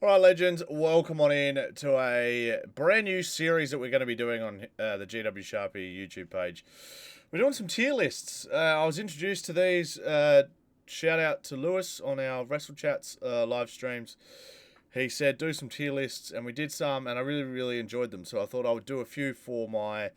All right, legends, welcome on in to a brand new series that we're going to be doing on the GWSharpy YouTube page. We're doing some tier lists. I was introduced to these. Shout out to Lewis on our Wrestle Chats live streams. He said do some tier lists, and we did some, and I really enjoyed them. So I thought I would do a few for my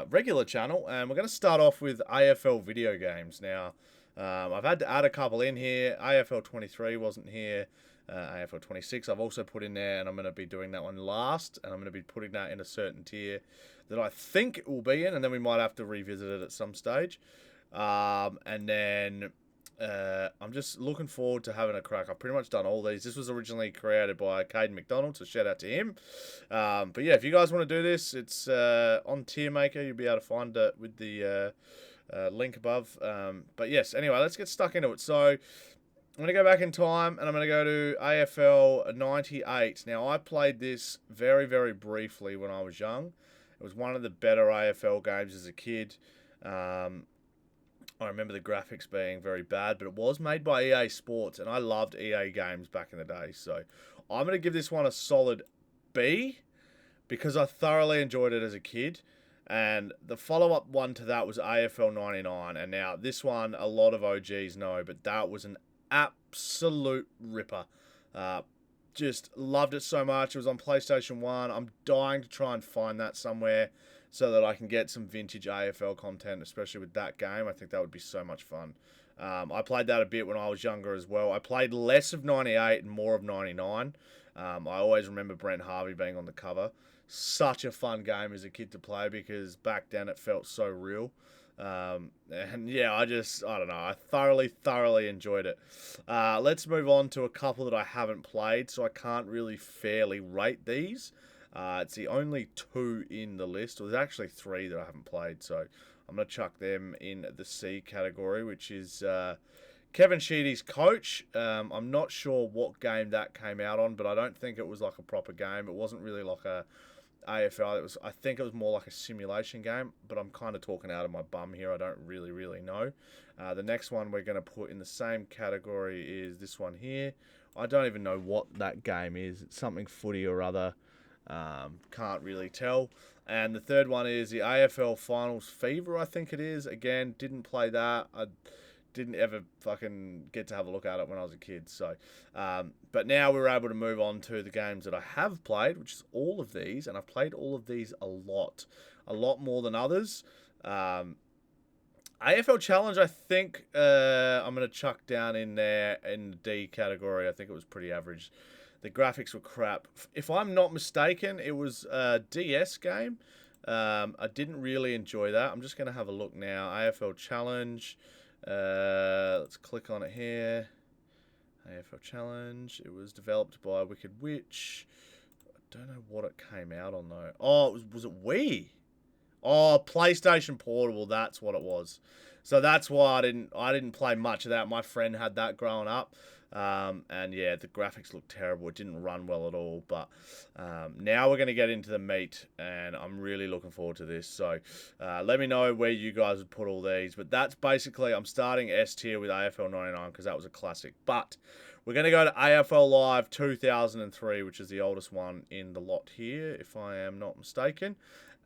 regular channel, and we're going to start off with AFL video games. Now, I've had to add a couple in here. AFL 23 wasn't here. AFL 26 I've also put in there, and I'm going to be doing that one last, and I'm going to be putting that in a certain tier that I think it will be in, and then we might have to revisit it at some stage. And then I'm just looking forward to having a crack. I've pretty much done all these. This was originally created by Caden McDonald, so shout out to him. But yeah, if you guys want to do this, it's on Tier Maker. You'll be able to find it with the link above. But yes, anyway, let's get stuck into it. So I'm going to go back in time, and I'm going to go to AFL 98. Now, I played this very briefly when I was young. It was one of the better AFL games as a kid. I remember the graphics being very bad, but it was made by EA Sports, and I loved EA games back in the day. So I'm going to give this one a solid B, because I thoroughly enjoyed it as a kid. And the follow-up one to that was AFL 99. And now this one, a lot of OGs know, but that was an absolute ripper. Just loved it so much. It was on PlayStation 1. I'm dying to try and find that somewhere so that I can get some vintage AFL content, especially with that game. I think that would be so much fun. I played that a bit when I was younger as well. I played less of 98 and more of 99. I always remember Brent Harvey being on the cover. Such a fun game as a kid to play, because back then it felt so real. And yeah, I don't know. I thoroughly enjoyed it. Let's move on to a couple that I haven't played, so I can't really fairly rate these. It's the only two in the list. Well, there's actually three that I haven't played, so I'm going to chuck them in the C category, which is Kevin Sheedy's Coach. I'm not sure what game that came out on, but I don't think it was like a proper game. It wasn't really like a AFL. I think it was more like a simulation game, but I'm kind of talking out of my bum here. I don't really know. The next one we're going to put in the same category is this one here. I don't even know what that game is. It's something footy or other. Can't really tell. And the third one is the AFL Finals Fever, I think it is. Again, didn't play that. I didn't ever fucking get to have a look at it when I was a kid. So, but now we're able to move on to the games that I have played, which is all of these, and I've played all of these a lot more than others. AFL Challenge, I think I'm going to chuck down in there in the D category. I think it was pretty average. The graphics were crap. If I'm not mistaken, it was a DS game. I didn't really enjoy that. I'm just going to have a look now. AFL Challenge. Let's click on it here. AFL Challenge. It was developed by Wicked Witch. I don't know what it came out on though. Oh, was it Wii? Oh, PlayStation Portable. That's what it was. So that's why I didn't play much of that. My friend had that growing up. And yeah, the graphics looked terrible. It didn't run well at all. But now we're going to get into the meat, and I'm really looking forward to this. So let me know where you guys would put all these. But that's basically, I'm starting S tier with AFL 99 because that was a classic. But we're going to go to AFL Live 2003, which is the oldest one in the lot here, if I am not mistaken.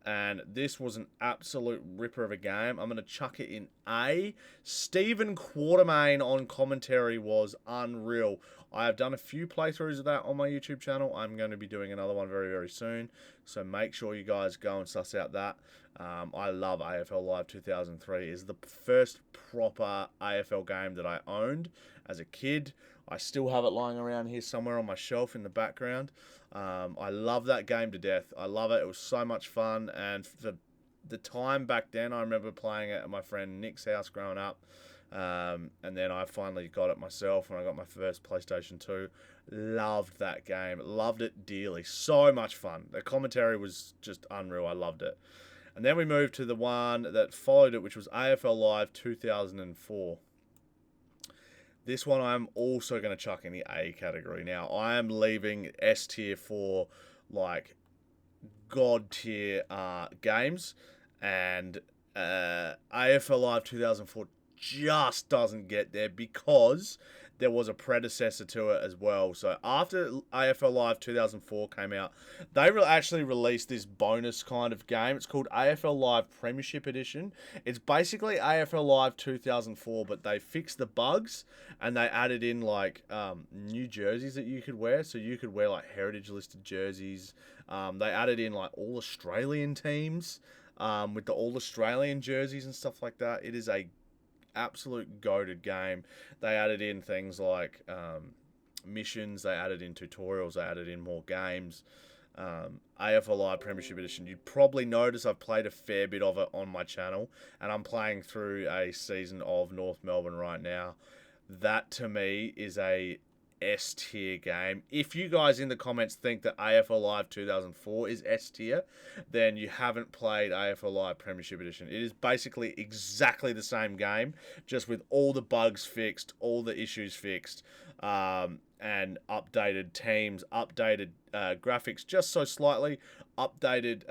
And this was an absolute ripper of a game. I'm going to chuck it in A. Stephen Quartermain on commentary was unreal. I have done a few playthroughs of that on my YouTube channel. I'm going to be doing another one very soon. So make sure you guys go and suss out that. I love AFL Live 2003. It's the first proper AFL game that I owned as a kid. I still have it lying around here somewhere on my shelf in the background. I love that game to death. I love it. It was so much fun. And for the time back then, I remember playing it at my friend Nick's house growing up. And then I finally got it myself when I got my first PlayStation 2. Loved that game. Loved it dearly. So much fun. The commentary was just unreal. I loved it. And then we moved to the one that followed it, which was AFL Live 2004. This one I'm also going to chuck in the A category. Now, I am leaving S tier for, like, God tier games. And AFL Live 2004 just doesn't get there because there was a predecessor to it as well. So after AFL Live 2004 came out, they actually released this bonus kind of game. It's called AFL Live Premiership Edition. It's basically AFL Live 2004, but they fixed the bugs and they added in like new jerseys that you could wear. So you could wear like heritage listed jerseys. They added in like all Australian teams with the all Australian jerseys and stuff like that. It is a absolute goated game. They added in things like missions, they added in tutorials, they added in more games. AFL Live Premiership Edition, you'd probably notice I've played a fair bit of it on my channel, and I'm playing through a season of North Melbourne right now. That to me is a S tier game. If you guys in the comments think that AFL Live 2004 is S tier, then you haven't played AFL Live Premiership Edition. It is basically exactly the same game, just with all the bugs fixed, all the issues fixed, and updated teams, updated graphics just so slightly, updated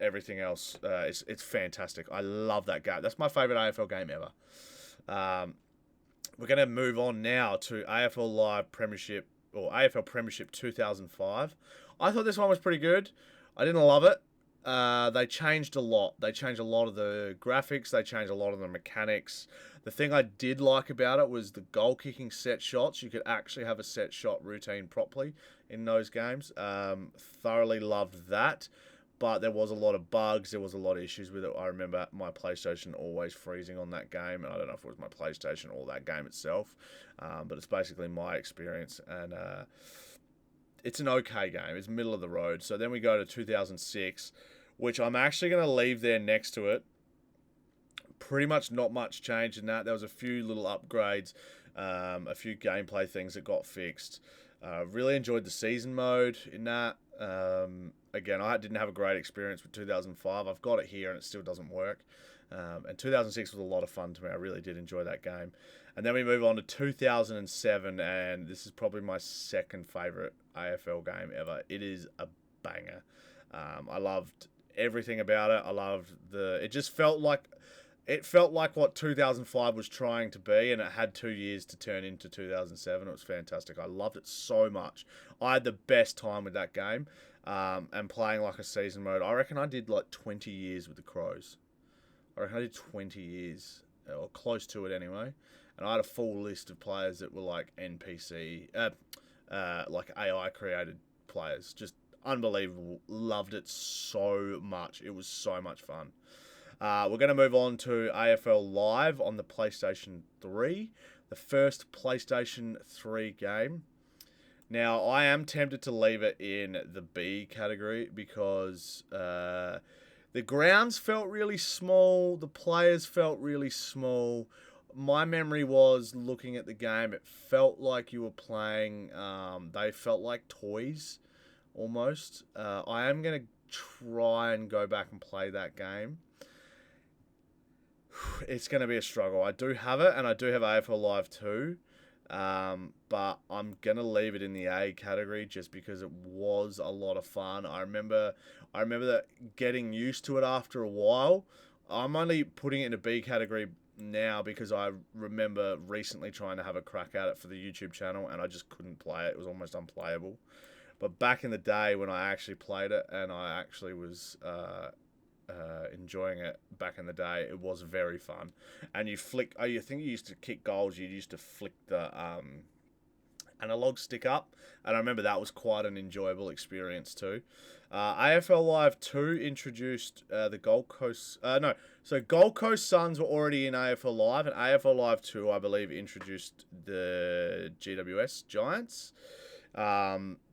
everything else. It's fantastic. I love that game. That's my favourite AFL game ever. We're going to move on now to AFL Live Premiership, or AFL Premiership 2005. I thought this one was pretty good. I didn't love it. They changed a lot. They changed a lot of the graphics. They changed a lot of the mechanics. The thing I did like about it was the goal kicking set shots. You could actually have a set shot routine properly in those games. Thoroughly loved that. But there was a lot of bugs. There was a lot of issues with it. I remember my PlayStation always freezing on that game. And I don't know if it was my PlayStation or that game itself. But it's basically my experience. And it's an okay game. It's middle of the road. So then we go to 2006, which I'm actually going to leave there next to it. Pretty much not much change in that. There was a few little upgrades. A few gameplay things that got fixed. Really enjoyed the season mode in that. Again, I didn't have a great experience with 2005. I've got it here and it still doesn't work. And 2006 was a lot of fun to me. I really did enjoy that game. And then we move on to 2007, and this is probably my second favourite AFL game ever. It is a banger. I loved everything about it. I loved it just felt like what 2005 was trying to be, and it had 2 years to turn into 2007. It was fantastic. I loved it so much. I had the best time with that game. And playing like a season mode. I reckon I did like 20 years with the Crows. I reckon I did 20 years, or close to it anyway. And I had a full list of players that were like NPC, like AI created players. Just unbelievable. Loved it so much. It was so much fun. We're going to move on to AFL Live on the PlayStation 3. The first PlayStation 3 game. Now, I am tempted to leave it in the B category because the grounds felt really small. The players felt really small. My memory was looking at the game, it felt like you were playing, they felt like toys almost. I am going to try and go back and play that game. It's going to be a struggle. I do have it, and I do have AFL Live 2. But I'm going to leave it in the A category just because it was a lot of fun. I remember that getting used to it after a while. I'm only putting it in a B category now because I remember recently trying to have a crack at it for the YouTube channel and I just couldn't play it. It was almost unplayable. But back in the day when I actually played it and I actually was enjoying it back in the day, it was very fun. And you flick, I think you used to kick goals, you used to flick the analog stick up, and I remember that was quite an enjoyable experience too. AFL Live 2 introduced the Gold Coast, so Gold Coast Suns were already in AFL Live, and AFL Live 2 I believe introduced the GWS Giants.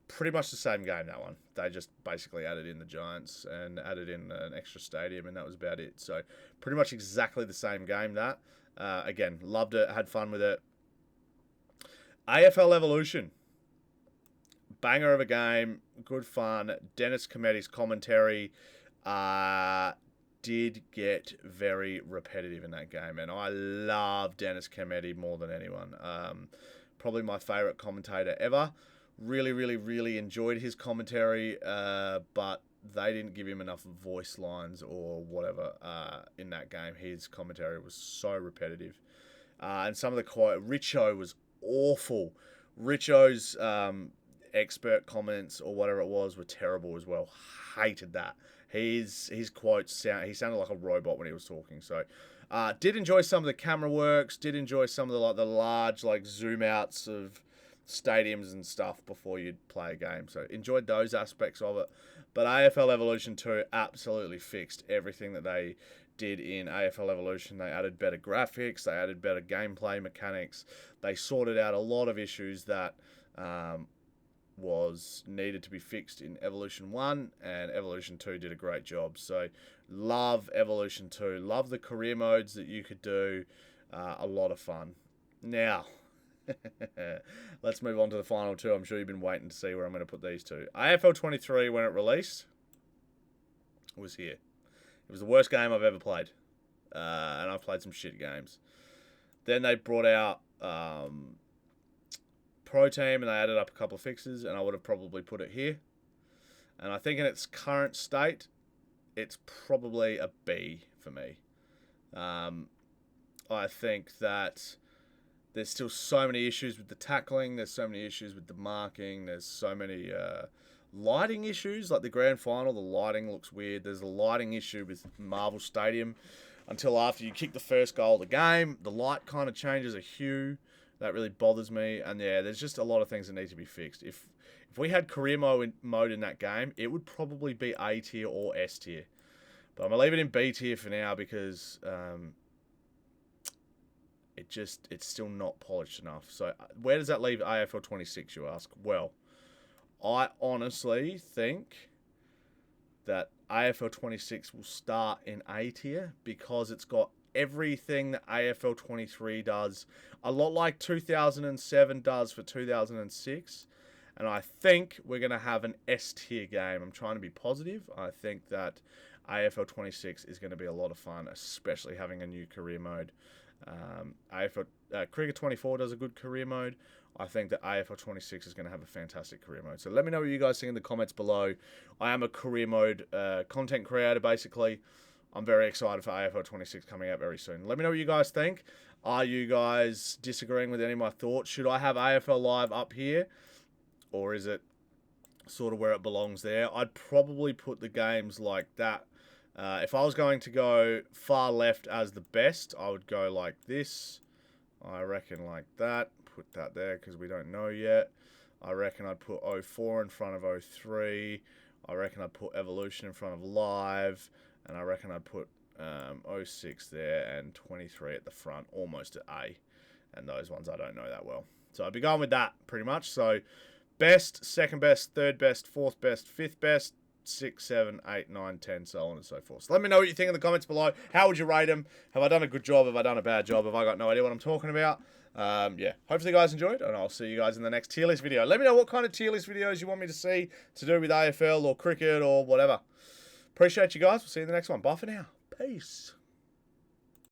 Pretty much the same game, that one. They just basically added in the Giants and added in an extra stadium, and that was about it. So pretty much exactly the same game, that. Again, loved it, had fun with it. AFL Evolution. Banger of a game, good fun. Dennis Cometti's commentary did get very repetitive in that game, and I love Dennis Cometti more than anyone. Probably my favourite commentator ever. Really, really, really enjoyed his commentary, but they didn't give him enough voice lines or whatever in that game. His commentary was so repetitive. And some of the quote, Richo was awful. Richo's expert comments or whatever it was were terrible as well. Hated that. His quotes he sounded like a robot when he was talking. So did enjoy some of the camera works. Did enjoy some of the large zoom outs of stadiums and stuff before you'd play a game. So enjoyed those aspects of it. But AFL Evolution 2 absolutely fixed everything that they did in AFL Evolution. They added better graphics. They added better gameplay mechanics. They sorted out a lot of issues that was needed to be fixed in Evolution 1, and Evolution 2 did a great job. So love Evolution 2. Love the career modes that you could do. A lot of fun. Now, let's move on to the final two. I'm sure you've been waiting to see where I'm going to put these two. AFL 23, when it released, was here. It was the worst game I've ever played. And I've played some shit games. Then they brought out Pro Team, and they added up a couple of fixes, and I would have probably put it here. And I think in its current state, it's probably a B for me. I think that there's still so many issues with the tackling. There's so many issues with the marking. There's so many lighting issues. Like the grand final, the lighting looks weird. There's a lighting issue with Marvel Stadium. Until after you kick the first goal of the game, the light kind of changes a hue. That really bothers me. And yeah, there's just a lot of things that need to be fixed. If we had career mode in that game, it would probably be A tier or S tier. But I'm going to leave it in B tier for now because it's still not polished enough. So where does that leave AFL 26, you ask? Well, I honestly think that AFL 26 will start in A tier because it's got everything that AFL 23 does, a lot like 2007 does for 2006. And I think we're going to have an S tier game. I'm trying to be positive. I think that AFL 26 is going to be a lot of fun, especially having a new career mode. AFL Cricket 24 does a good career mode. I think that AFL 26 is going to have a fantastic career mode. So let me know what you guys think in the comments below. I am a career mode content creator, basically. I'm very excited for AFL 26 coming out very soon. Let me know what you guys think. Are you guys disagreeing with any of my thoughts? Should I have AFL Live up here? Or is it sort of where it belongs there? I'd probably put the games like that. If I was going to go far left as the best, I would go like this. I reckon like that. Put that there because we don't know yet. I reckon I'd put 04 in front of 03. I reckon I'd put Evolution in front of Live. And I reckon I'd put 06 there and 23 at the front, almost at A. And those ones I don't know that well. So I'd be going with that pretty much. So best, second best, third best, fourth best, fifth best, 6, 7, 8, 9, 10, so on and so forth. So let me know what you think in the comments below. How would you rate them? Have I done a good job? Have I done a bad job? Have I got no idea what I'm talking about? Yeah, hopefully you guys enjoyed, and I'll see you guys in the next tier list video. Let me know what kind of tier list videos you want me to see to do with AFL or cricket or whatever. Appreciate you guys. We'll see you in the next one. Bye for now. Peace.